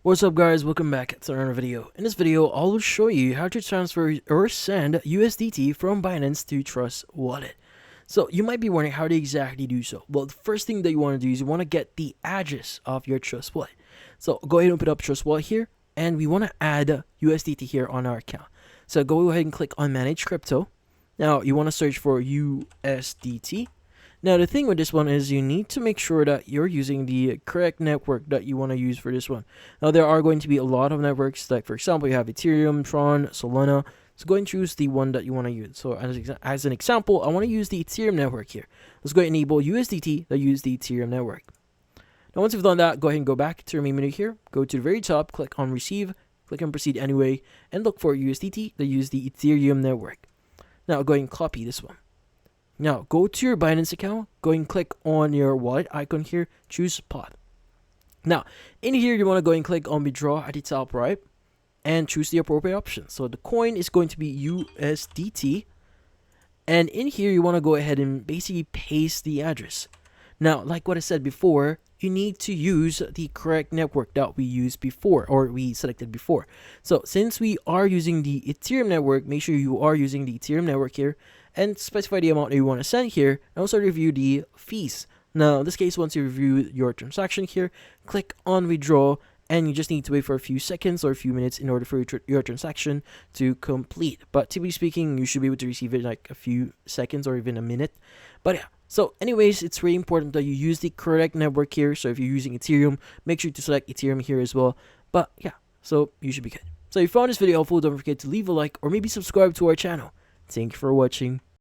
What's up guys, welcome back to another video. In this video, I will show you how to transfer or send USDT from Binance to Trust Wallet. So you might be wondering how to exactly do so. Well, the first thing that you want to do is you want to get the address of your Trust Wallet. So go ahead and open up Trust Wallet here, and we want to add USDT here on our account. So go ahead and click on Manage Crypto. Now you want to search for USDT. Now the thing with this one is you need to make sure that you're using the correct network that you want to use for this one. Now there are going to be a lot of networks, like for example you have Ethereum, Tron, Solana. So go and choose the one that you want to use. So as an example, I want to use the Ethereum network here. Let's go ahead and enable USDT that use the Ethereum network. Now once you've done that, go ahead and go back to your main menu here. Go to the very top, click on Receive, click on Proceed Anyway, and look for USDT that use the Ethereum network. Now go ahead and copy this one. Now, go to your Binance account, go and click on your wallet icon here, choose Spot. Now, in here, you want to go and click on Withdraw at the top right, and choose the appropriate option. So, the coin is going to be USDT, and in here, you want to go ahead and basically paste the address. Now, like what I said before, you need to use the correct network that we used before, or we selected before. So, since we are using the Ethereum network, make sure you are using the Ethereum network here, and specify the amount that you want to send here, and also review the fees. Now, in this case, once you review your transaction here, click on Withdraw, and you just need to wait for a few seconds or a few minutes in order for your transaction to complete. But typically speaking, you should be able to receive it in like a few seconds or even a minute. But yeah, so anyways, it's really important that you use the correct network here. So if you're using Ethereum, make sure to select Ethereum here as well. But yeah, so you should be good. So if you found this video helpful, don't forget to leave a like or maybe subscribe to our channel. Thank you for watching.